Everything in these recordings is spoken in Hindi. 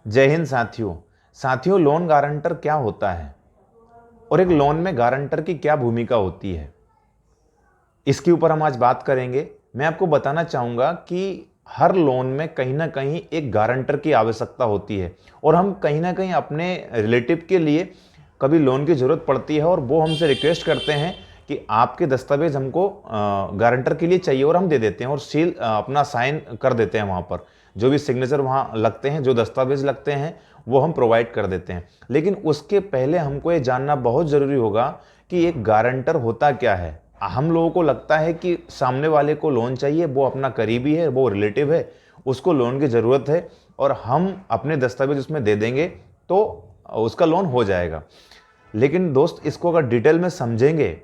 जय हिंद साथियों, लोन गारंटर क्या होता है और एक लोन में गारंटर की क्या भूमिका होती है, इसके ऊपर हम आज बात करेंगे। मैं आपको बताना चाहूँगा कि हर लोन में कहीं ना कहीं एक गारंटर की आवश्यकता होती है और हम कहीं ना कहीं अपने रिलेटिव के लिए कभी लोन की ज़रूरत पड़ती है और वो हमसे रिक्वेस्ट करते हैं कि आपके दस्तावेज हमको गारंटर के लिए चाहिए और हम दे देते हैं और सील अपना साइन कर देते हैं। वहाँ पर जो भी सिग्नेचर वहाँ लगते हैं, जो दस्तावेज लगते हैं, वो हम प्रोवाइड कर देते हैं। लेकिन उसके पहले हमको ये जानना बहुत ज़रूरी होगा कि एक गारंटर होता क्या है। हम लोगों को लगता है कि सामने वाले को लोन चाहिए, वो अपना करीबी है, वो रिलेटिव है, उसको लोन की ज़रूरत है और हम अपने दस्तावेज उसमें दे देंगे तो उसका लोन हो जाएगा। लेकिन दोस्त, इसको अगर डिटेल में समझेंगे,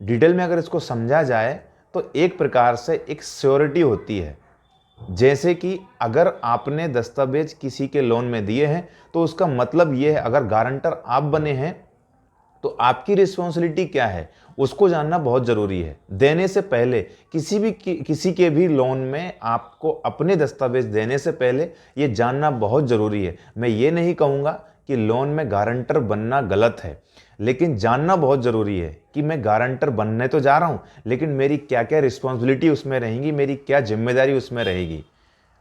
डिटेल में अगर इसको समझा जाए तो एक प्रकार से एक श्योरिटी होती है। जैसे कि अगर आपने दस्तावेज किसी के लोन में दिए हैं तो उसका मतलब ये है, अगर गारंटर आप बने हैं तो आपकी रिस्पॉन्सिबिलिटी क्या है उसको जानना बहुत ज़रूरी है। देने से पहले किसी के भी लोन में आपको अपने दस्तावेज देने से पहले ये जानना बहुत ज़रूरी है। मैं ये नहीं कहूँगा कि लोन में गारंटर बनना गलत है, लेकिन जानना बहुत ज़रूरी है कि मैं गारंटर बनने तो जा रहा हूँ, लेकिन मेरी क्या क्या रिस्पॉन्सिबिलिटी उसमें रहेंगी, मेरी क्या जिम्मेदारी उसमें रहेगी।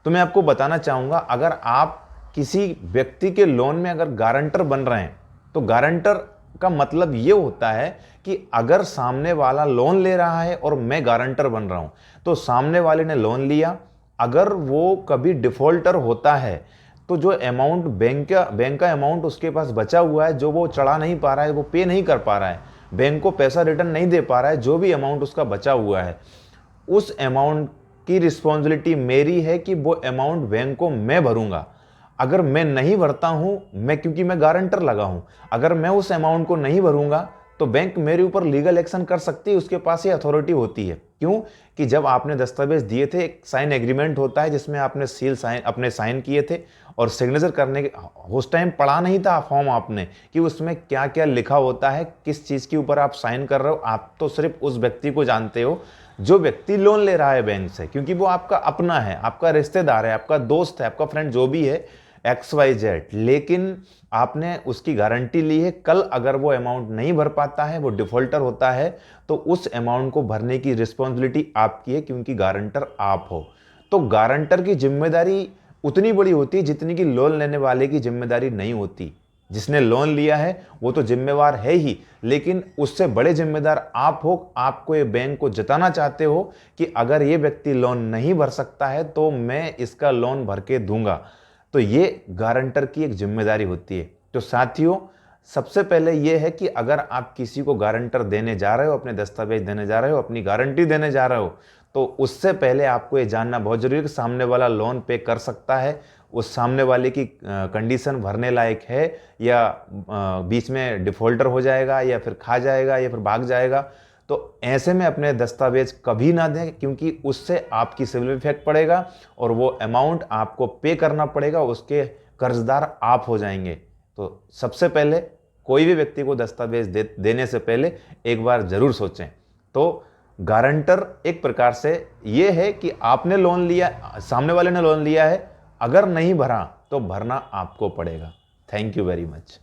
तो मैं आपको बताना चाहूँगा, अगर आप किसी व्यक्ति के लोन में अगर गारंटर बन रहे हैं तो गारंटर का मतलब ये होता है कि अगर सामने वाला लोन ले रहा है और मैं गारंटर बन रहा हूं, तो सामने वाले ने लोन लिया, अगर वो कभी डिफॉल्टर होता है तो जो अमाउंट बैंक का अमाउंट उसके पास बचा हुआ है, जो वो चढ़ा नहीं पा रहा है, वो पे नहीं कर पा रहा है, बैंक को पैसा रिटर्न नहीं दे पा रहा है, जो भी अमाउंट उसका बचा हुआ है, उस अमाउंट की रिस्पॉन्सिबिलिटी मेरी है कि वो अमाउंट बैंक को मैं भरूंगा। अगर मैं नहीं भरता हूं, क्योंकि मैं गारंटर लगा हूं, अगर मैं उस अमाउंट को नहीं भरूंगा तो बैंक मेरे ऊपर लीगल एक्शन कर सकती है, उसके पास ये अथॉरिटी होती है। क्यों? कि जब आपने दस्तावेज दिए थे, एक साइन एग्रीमेंट होता है जिसमें आपने अपने साइन किए थे और सिग्नेचर करने के उस टाइम पढ़ा नहीं था फॉर्म आपने कि उसमें क्या क्या लिखा होता है, किस चीज़ के ऊपर आप साइन कर रहे हो। आप तो सिर्फ उस व्यक्ति को जानते हो जो व्यक्ति लोन ले रहा है बैंक से, क्योंकि वो आपका अपना है, आपका रिश्तेदार है, आपका दोस्त है, आपका फ्रेंड, जो भी है, XYZ। लेकिन आपने उसकी गारंटी ली है, कल अगर वो अमाउंट नहीं भर पाता है, वो डिफॉल्टर होता है, तो उस अमाउंट को भरने की रिस्पॉन्सिबिलिटी आपकी है, क्योंकि गारंटर आप हो। तो गारंटर की जिम्मेदारी उतनी बड़ी होती है जितनी कि लोन लेने वाले की जिम्मेदारी नहीं होती। जिसने लोन लिया है वो तो जिम्मेवार है ही, लेकिन उससे बड़े जिम्मेदार आप हो। आपको ये बैंक को जताना चाहते हो कि अगर ये व्यक्ति लोन नहीं भर सकता है तो मैं इसका लोन भर के दूंगा। तो ये गारंटर की एक जिम्मेदारी होती है। तो साथियों, सबसे पहले ये है कि अगर आप किसी को गारंटर देने जा रहे हो, अपने दस्तावेज देने जा रहे हो, अपनी गारंटी देने जा रहे हो, तो उससे पहले आपको ये जानना बहुत जरूरी है कि सामने वाला लोन पे कर सकता है, उस सामने वाले की कंडीशन भरने लायक है, या बीच में डिफॉल्टर हो जाएगा, या फिर खा जाएगा, या फिर भाग जाएगा। तो ऐसे में अपने दस्तावेज कभी ना दें, क्योंकि उससे आपकी सिविल में इफेक्ट पड़ेगा और वो अमाउंट आपको पे करना पड़ेगा, उसके कर्जदार आप हो जाएंगे। तो सबसे पहले कोई भी व्यक्ति को दस्तावेज देने से पहले एक बार जरूर सोचें। तो गारंटर एक प्रकार से ये है कि आपने लोन लिया, सामने वाले ने लोन लिया है, अगर नहीं भरा तो भरना आपको पड़ेगा। Thank you very much.